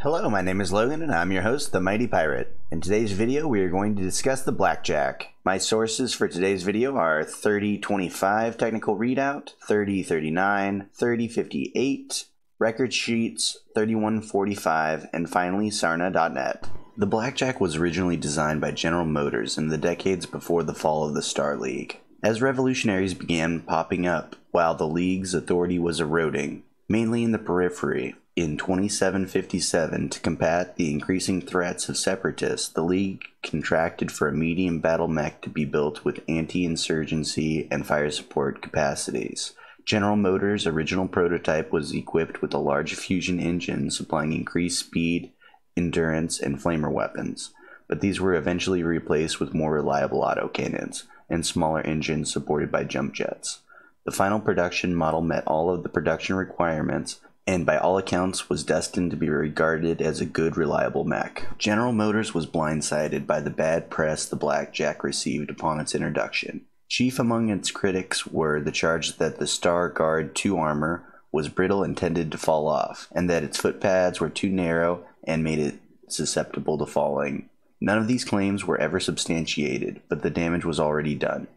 Hello, my name is Logan and I'm your host, The Mighty Pirate. In today's video, we are going to discuss the Blackjack. My sources for today's video are 3025 Technical Readout, 3039, 3058, Record Sheets, 3145, and finally Sarna.net. The Blackjack was originally designed by General Motors in the decades before the fall of the Star League. As revolutionaries began popping up while the League's authority was eroding, mainly in the periphery, in 2757, to combat the increasing threats of separatists, the League contracted for a medium battle mech to be built with anti-insurgency and fire support capacities. General Motors' original prototype was equipped with a large fusion engine supplying increased speed, endurance, and flamer weapons, but these were eventually replaced with more reliable autocannons and smaller engines supported by jump jets. The final production model met all of the production requirements and by all accounts was destined to be regarded as a good, reliable mech. General Motors was blindsided by the bad press the Blackjack received upon its introduction. Chief among its critics were the charge that the Star Guard 2 armor was brittle and tended to fall off, and that its footpads were too narrow and made it susceptible to falling. None of these claims were ever substantiated, but the damage was already done.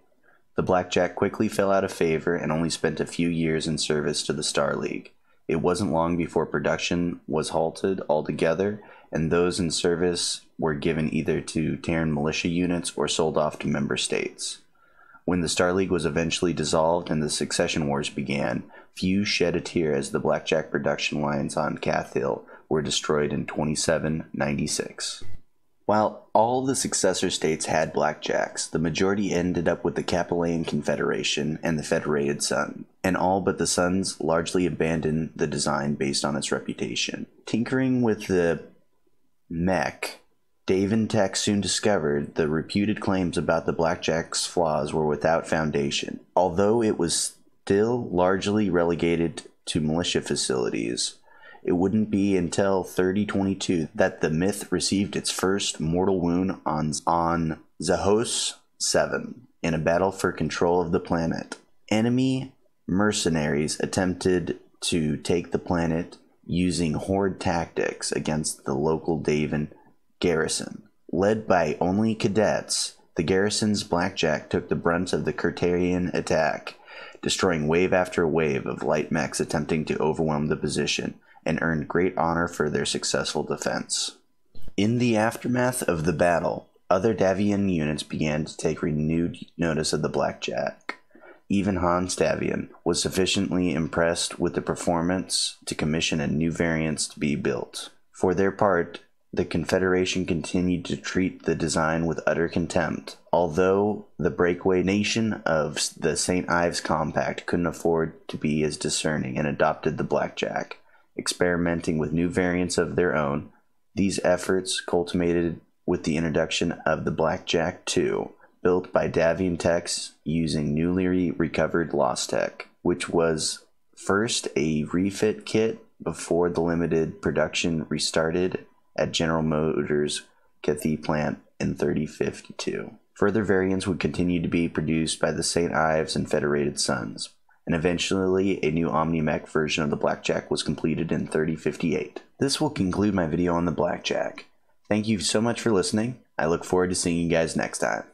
The Blackjack quickly fell out of favor and only spent a few years in service to the Star League. It wasn't long before production was halted altogether, and those in service were given either to Terran militia units or sold off to member states. When the Star League was eventually dissolved and the succession wars began, few shed a tear as the Blackjack production lines on Cath Hill were destroyed in 2796. While all the successor states had Blackjacks, the majority ended up with the Capellan Confederation and the Federated Sun, and all but the Suns largely abandoned the design based on its reputation. Tinkering with the mech, Battletech soon discovered the reputed claims about the Blackjack's flaws were without foundation. Although it was still largely relegated to militia facilities, it wouldn't be until 3022 that the myth received its first mortal wound on Zahos 7 in a battle for control of the planet. Enemy mercenaries attempted to take the planet using horde tactics against the local Davan garrison. Led by only cadets, the garrison's Blackjack took the brunt of the Kurtarian attack, destroying wave after wave of light mechs attempting to overwhelm the position, and earned great honor for their successful defense. In the aftermath of the battle, other Davian units began to take renewed notice of the Blackjack. Even Hans Davian was sufficiently impressed with the performance to commission a new variant to be built. For their part, the Confederation continued to treat the design with utter contempt, although the breakaway nation of the St. Ives Compact couldn't afford to be as discerning and adopted the Blackjack. Experimenting with new variants of their own, these efforts culminated with the introduction of the Blackjack 2, built by Davian Techs using newly recovered Lost Tech, which was first a refit kit before the limited production restarted at General Motors' Cathay plant in 3052. Further variants would continue to be produced by the St. Ives and Federated Sons, and eventually a new Omni-Mech version of the Blackjack was completed in 3058. This will conclude my video on the Blackjack. Thank you so much for listening. I look forward to seeing you guys next time.